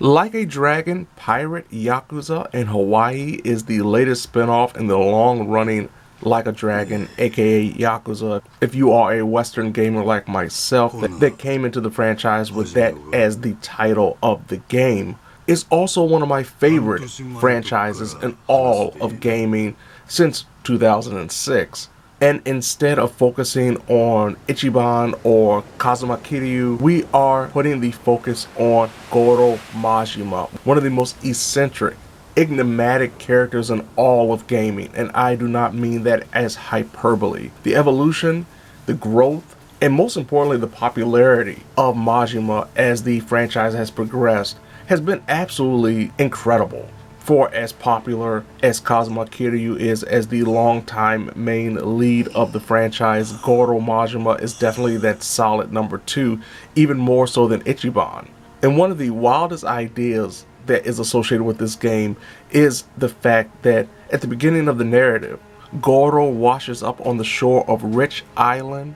Like a Dragon Pirate Yakuza in Hawaii is the latest spin-off in the long-running Like a Dragon, aka Yakuza. If you are a Western gamer like myself that came into the franchise with that as the title of the game, it's also one of my favorite franchises in all of gaming since 2006. And instead of focusing on Ichiban or Kazuma Kiryu, we are putting the focus on Goro Majima, one of the most eccentric, enigmatic characters in all of gaming, and I do not mean that as hyperbole. The evolution, the growth, and most importantly the popularity of Majima as the franchise has progressed has been absolutely incredible. For as popular as Kazuma Kiryu is as the longtime main lead of the franchise, Goro Majima is definitely that solid number 2, even more so than Ichiban. And one of the wildest ideas that is associated with this game is the fact that at the beginning of the narrative, Goro washes up on the shore of Rich Island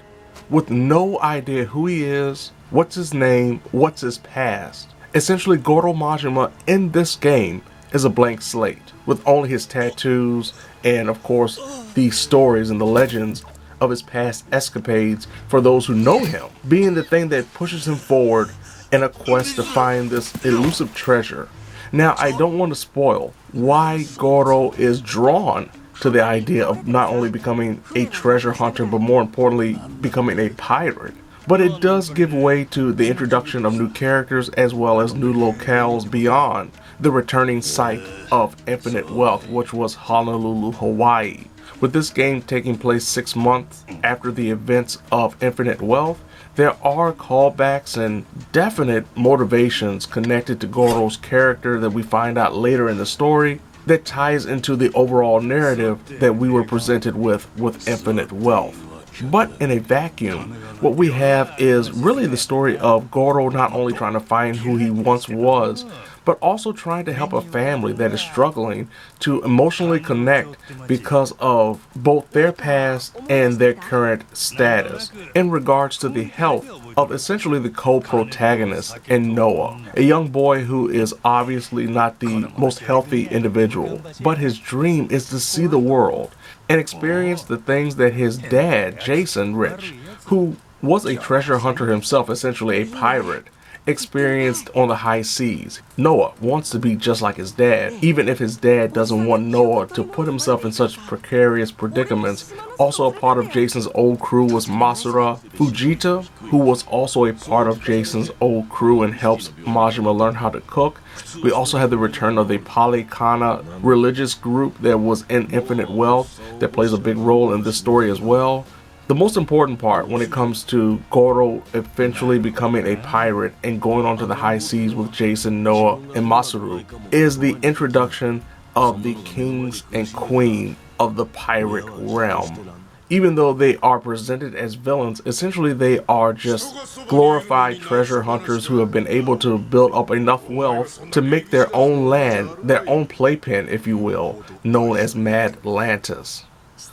with no idea who he is, what's his name, what's his past. Essentially, Goro Majima in this game is a blank slate, with only his tattoos and, of course, the stories and the legends of his past escapades for those who know him, being the thing that pushes him forward in a quest to find this elusive treasure. Now, I don't want to spoil why Goro is drawn to the idea of not only becoming a treasure hunter, but more importantly, becoming a pirate. But it does give way to the introduction of new characters as well as new locales beyond the returning site of Infinite Wealth, which was Honolulu, Hawaii. With this game taking place 6 months after the events of Infinite Wealth, there are callbacks and definite motivations connected to Goro's character that we find out later in the story that ties into the overall narrative that we were presented with Infinite Wealth. But in a vacuum, what we have is really the story of Goro not only trying to find who he once was, but also trying to help a family that is struggling to emotionally connect because of both their past and their current status in regards to the health of essentially the co-protagonist in Noah, a young boy who is obviously not the most healthy individual, but his dream is to see the world and experience the things that his dad, Jason Rich, who was a treasure hunter himself, essentially a pirate, experienced on the high seas. Noah wants to be just like his dad, even if his dad doesn't want Noah to put himself in such precarious predicaments. Also a part of Jason's old crew was Masura Fujita, who was also a part of Jason's old crew and helps Majima learn how to cook. We also had the return of the Palikana religious group that was in Infinite Wealth that plays a big role in this story as well. The most important part when it comes to Goro eventually becoming a pirate and going onto the high seas with Jason, Noah, and Masaru is the introduction of the kings and queen of the pirate realm. Even though they are presented as villains, essentially they are just glorified treasure hunters who have been able to build up enough wealth to make their own land, their own playpen, if you will, known as Mad Atlantis.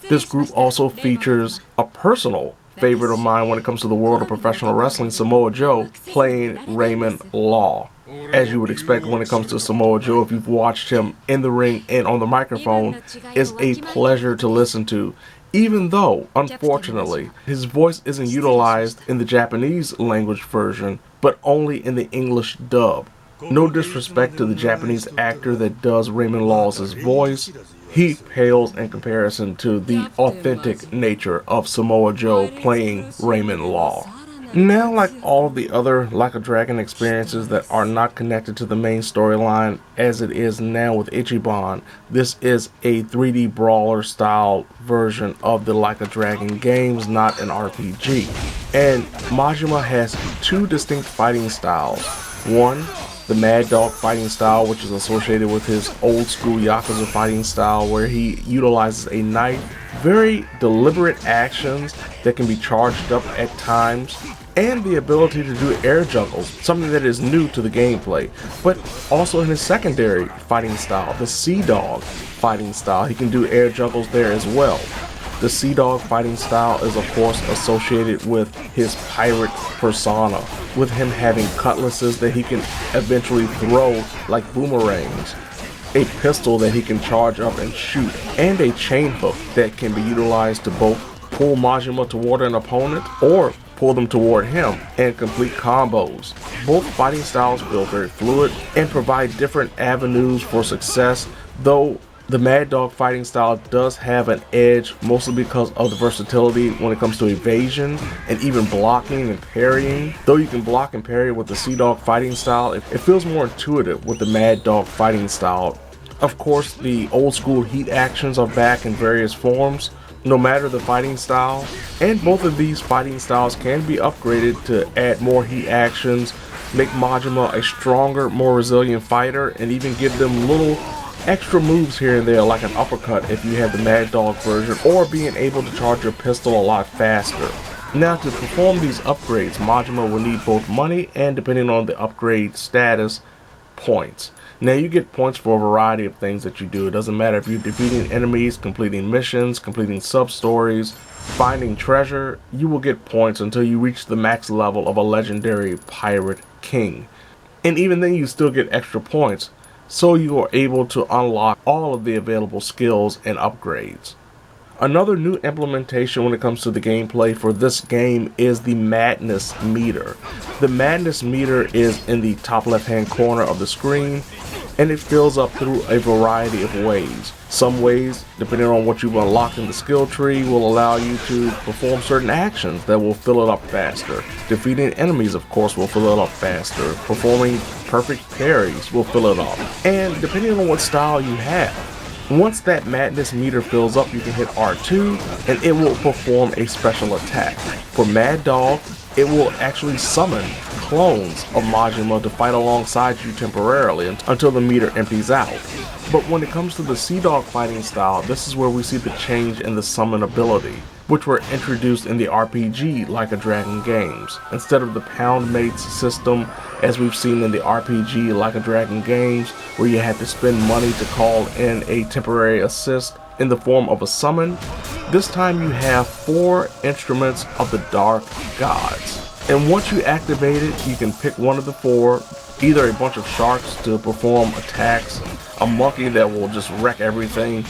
This group also features a personal favorite of mine when it comes to the world of professional wrestling, Samoa Joe, playing Raymond Law. As you would expect when it comes to Samoa Joe, if you've watched him in the ring and on the microphone, is a pleasure to listen to. Even though, unfortunately, his voice isn't utilized in the Japanese language version, but only in the English dub. No disrespect to the Japanese actor that does Raymond Law's voice, he pales in comparison to the authentic nature of Samoa Joe playing Raymond Law. Now, like all of the other Like a Dragon experiences that are not connected to the main storyline as it is now with Ichiban, this is a 3D brawler style version of the Like a Dragon games, not an RPG. And Majima has 2 distinct fighting styles. One, the Mad Dog fighting style, which is associated with his old school Yakuza fighting style, where he utilizes a knife, very deliberate actions that can be charged up at times, and the ability to do air juggles, something that is new to the gameplay. But also in his secondary fighting style, the Sea Dog fighting style, he can do air juggles there as well. The Sea Dog fighting style is of course associated with his pirate persona, with him having cutlasses that he can eventually throw like boomerangs, a pistol that he can charge up and shoot, and a chain hook that can be utilized to both pull Majima toward an opponent or pull them toward him and complete combos. Both fighting styles feel very fluid and provide different avenues for success, though the Mad Dog fighting style does have an edge, mostly because of the versatility when it comes to evasion and even blocking and parrying. Though you can block and parry with the Sea Dog fighting style, it feels more intuitive with the Mad Dog fighting style. Of course, the old school heat actions are back in various forms, no matter the fighting style, and both of these fighting styles can be upgraded to add more heat actions, make Majima a stronger, more resilient fighter, and even give them little extra moves here and there, like an uppercut if you have the Mad Dog version, or being able to charge your pistol a lot faster. Now, to perform these upgrades, Majima will need both money and, depending on the upgrade status, points. Now, you get points for a variety of things that you do. It doesn't matter if you're defeating enemies, completing missions, completing sub-stories, finding treasure, you will get points until you reach the max level of a legendary pirate king. And even then, you still get extra points, so you are able to unlock all of the available skills and upgrades. Another new implementation when it comes to the gameplay for this game is the Madness meter. The Madness meter is in the top left hand corner of the screen, and it fills up through a variety of ways. Some ways, depending on what you've unlocked in the skill tree, will allow you to perform certain actions that will fill it up faster. Defeating enemies, of course, will fill it up faster. Performing perfect parries will fill it up. And depending on what style you have, once that Madness meter fills up, you can hit R2 and it will perform a special attack. For Mad Dog, it will actually summon clones of Majima to fight alongside you temporarily until the meter empties out. But when it comes to the Sea Dog fighting style, this is where we see the change in the summon ability, which were introduced in the RPG Like a Dragon games. Instead of the pound mates system as we've seen in the RPG Like a Dragon games, where you had to spend money to call in a temporary assist in the form of a summon, this time you have 4 instruments of the Dark Gods. And once you activate it, you can pick one of the 4, either a bunch of sharks to perform attacks, a monkey that will just wreck everything,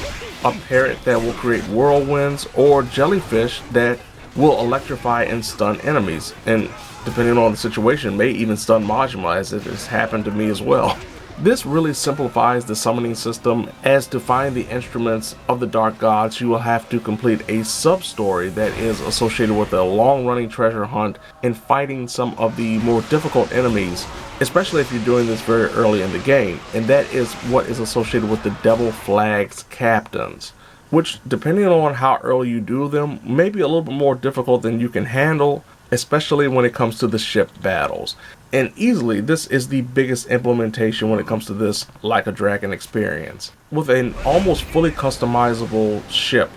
a parrot that will create whirlwinds, or jellyfish that will electrify and stun enemies, and depending on the situation may even stun Majima, as it has happened to me as well. This really simplifies the summoning system, as to find the instruments of the Dark Gods you will have to complete a sub-story that is associated with a long-running treasure hunt and fighting some of the more difficult enemies, especially if you're doing this very early in the game, and that is what is associated with the Devil Flags Captains, which, depending on how early you do them, may be a little bit more difficult than you can handle, especially when it comes to the ship battles. And easily, this is the biggest implementation when it comes to this Like a Dragon experience. With an almost fully customizable ship,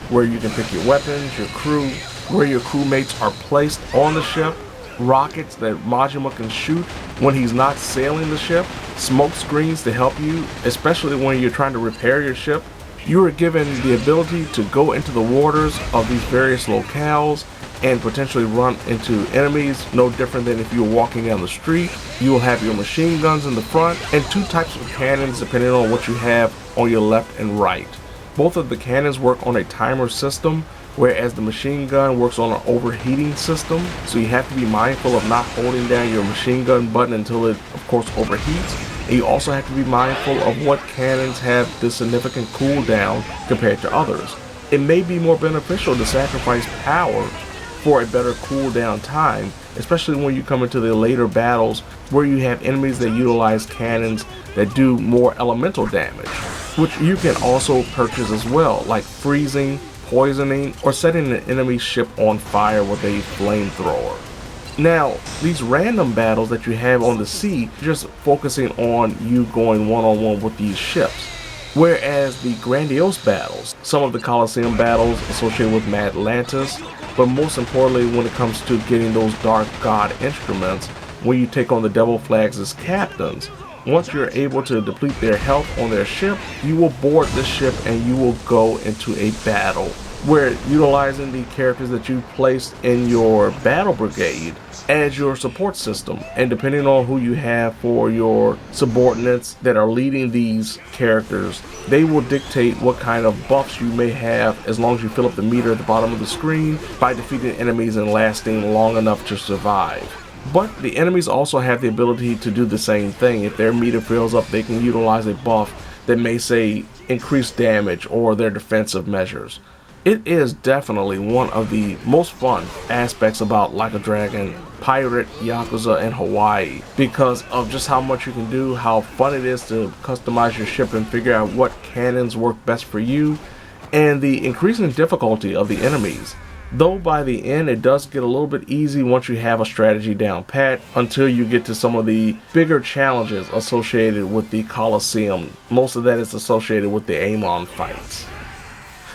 where you can pick your weapons, your crew, where your crewmates are placed on the ship, rockets that Majima can shoot when he's not sailing the ship, smoke screens to help you, especially when you're trying to repair your ship. You are given the ability to go into the waters of these various locales and potentially run into enemies, no different than if you were walking down the street. You will have your machine guns in the front and 2 types of cannons depending on what you have on your left and right. Both of the cannons work on a timer system, whereas the machine gun works on an overheating system, so you have to be mindful of not holding down your machine gun button until it, of course, overheats. And you also have to be mindful of what cannons have the significant cooldown compared to others. It may be more beneficial to sacrifice power for a better cooldown time, especially when you come into the later battles where you have enemies that utilize cannons that do more elemental damage, which you can also purchase as well, like freezing, poisoning, or setting an enemy ship on fire with a flamethrower. Now, these random battles that you have on the sea, just focusing on you going one-on-one with these ships. Whereas the grandiose battles, some of the Colosseum battles associated with Mad Atlantis, but most importantly when it comes to getting those Dark God instruments, when you take on the Devil Flags as captains, once you're able to deplete their health on their ship, you will board the ship and you will go into a battle where utilizing the characters that you placed in your battle brigade as your support system, and depending on who you have for your subordinates that are leading these characters, they will dictate what kind of buffs you may have as long as you fill up the meter at the bottom of the screen by defeating enemies and lasting long enough to survive. But the enemies also have the ability to do the same thing. If their meter fills up, they can utilize a buff that may say increase damage or their defensive measures. It is definitely one of the most fun aspects about Like a Dragon, Pirate Yakuza, and Hawaii because of just how much you can do, how fun it is to customize your ship and figure out what cannons work best for you, and the increasing difficulty of the enemies. Though by the end it does get a little bit easy once you have a strategy down pat until you get to some of the bigger challenges associated with the Coliseum. Most of that is associated with the Amon fights.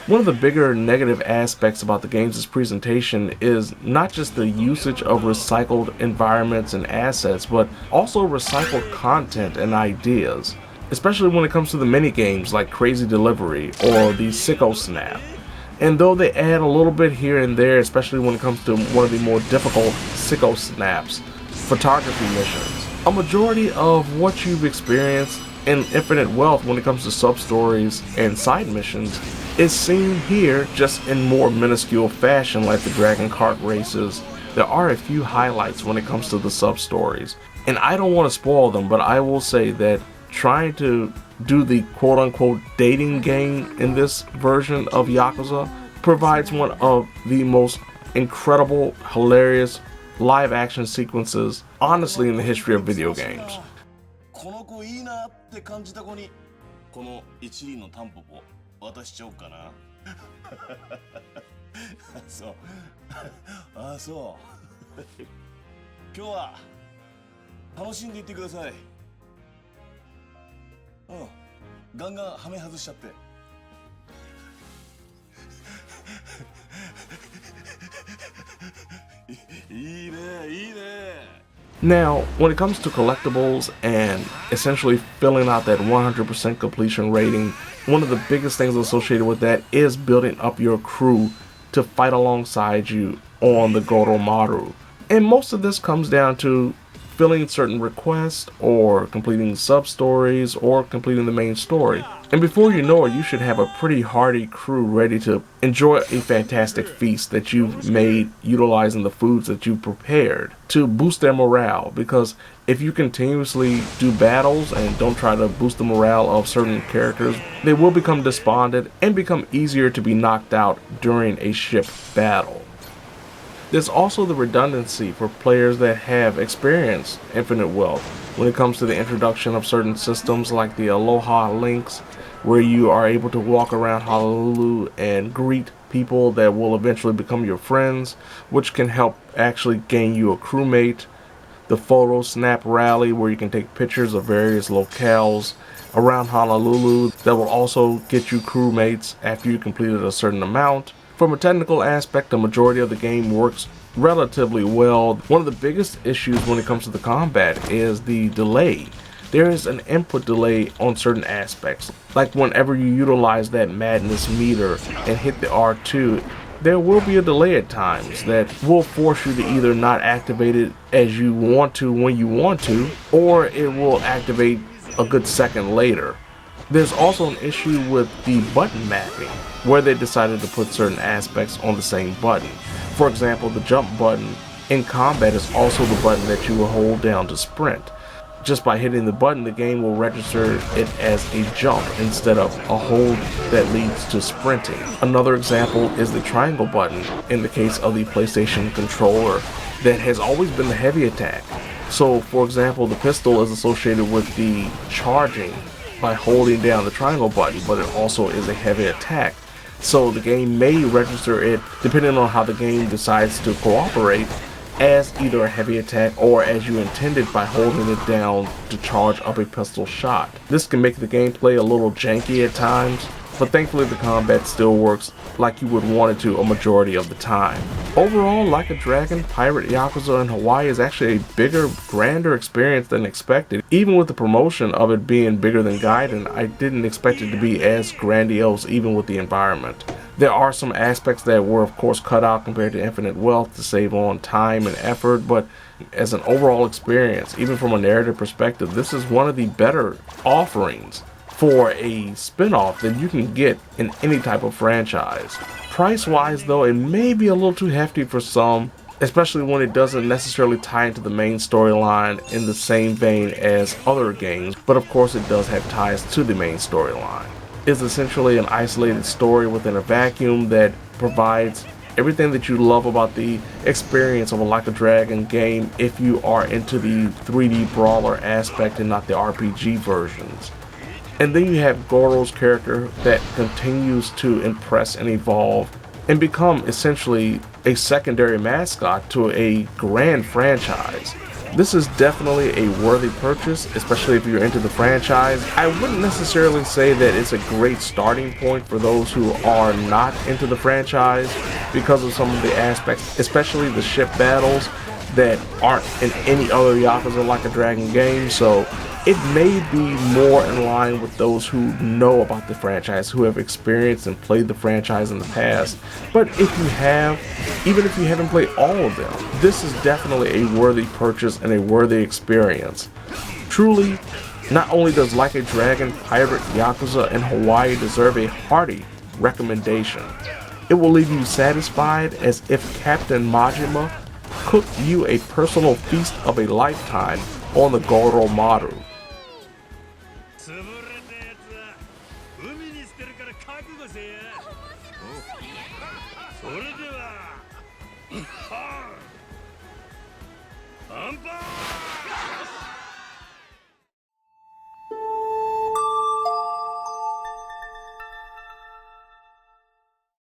One of the bigger negative aspects about the game's presentation is not just the usage of recycled environments and assets, but also recycled content and ideas, especially when it comes to the mini games like Crazy Delivery or the Sicko Snap. And though they add a little bit here and there, especially when it comes to one of the more difficult Sicko Snaps, photography missions, a majority of what you've experienced in Infinite Wealth when it comes to sub-stories and side missions is seen here just in more minuscule fashion, like the Dragon Kart races. There are a few highlights when it comes to the sub-stories, and I don't want to spoil them, but I will say that trying to do the quote-unquote dating game in this version of Yakuza provides one of the most incredible, hilarious live-action sequences, honestly, in the history of video games. この子いいなって感じた子にこの一輪のタンポポ渡しちゃおうかな。そう。あ、そう。今日は楽しんでいってください。うん。ガンガンハメ外しちゃって。いいね、いいね。 Now, when it comes to collectibles and essentially filling out that 100% completion rating, one of the biggest things associated with that is building up your crew to fight alongside you on the Goromaru. And most of this comes down to filling certain requests or completing sub-stories or completing the main story. And before you know it, you should have a pretty hardy crew ready to enjoy a fantastic feast that you've made utilizing the foods that you've prepared to boost their morale. Because if you continuously do battles and don't try to boost the morale of certain characters, they will become despondent and become easier to be knocked out during a ship battle. There's also the redundancy for players that have experienced Infinite Wealth when it comes to the introduction of certain systems like the Aloha Links, where you are able to walk around Honolulu and greet people that will eventually become your friends, which can help actually gain you a crewmate. The Photo Snap Rally, where you can take pictures of various locales around Honolulu that will also get you crewmates after you completed a certain amount. From a technical aspect, the majority of the game works relatively well. One of the biggest issues when it comes to the combat is the delay. There is an input delay on certain aspects. Like whenever you utilize that madness meter and hit the R2, there will be a delay at times that will force you to either not activate it as you want to when you want to, or it will activate a good second later. There's also an issue with the button mapping, where they decided to put certain aspects on the same button. For example, the jump button in combat is also the button that you will hold down to sprint. Just by hitting the button, the game will register it as a jump instead of a hold that leads to sprinting. Another example is the triangle button in the case of the PlayStation controller that has always been the heavy attack. So, for example, the pistol is associated with the charging by holding down the triangle button, but it also is a heavy attack. So the game may register it, depending on how the game decides to cooperate, as either a heavy attack or as you intended by holding it down to charge up a pistol shot. This can make the gameplay a little janky at times, but thankfully the combat still works like you would want it to a majority of the time. Overall, Like a Dragon, Pirate Yakuza in Hawaii is actually a bigger, grander experience than expected. Even with the promotion of it being bigger than Gaiden, I didn't expect it to be as grandiose even with the environment. There are some aspects that were of course cut out compared to Infinite Wealth to save on time and effort, but as an overall experience, even from a narrative perspective, this is one of the better offerings for a spin-off that you can get in any type of franchise. Price-wise though, it may be a little too hefty for some, especially when it doesn't necessarily tie into the main storyline in the same vein as other games, but of course it does have ties to the main storyline. It's essentially an isolated story within a vacuum that provides everything that you love about the experience of a Like a Dragon game if you are into the 3D brawler aspect and not the RPG versions. And then you have Goro's character that continues to impress and evolve and become essentially a secondary mascot to a grand franchise. This is definitely a worthy purchase, especially if you're into the franchise. I wouldn't necessarily say that it's a great starting point for those who are not into the franchise because of some of the aspects, especially the ship battles that aren't in any other Yakuza Like a Dragon game, so it may be more in line with those who know about the franchise, who have experienced and played the franchise in the past. But if you have, even if you haven't played all of them, this is definitely a worthy purchase and a worthy experience. Truly, not only does Like a Dragon Pirate Yakuza in Hawaii deserve a hearty recommendation, it will leave you satisfied as if Captain Majima cooked you a personal feast of a lifetime on the Goro Maru.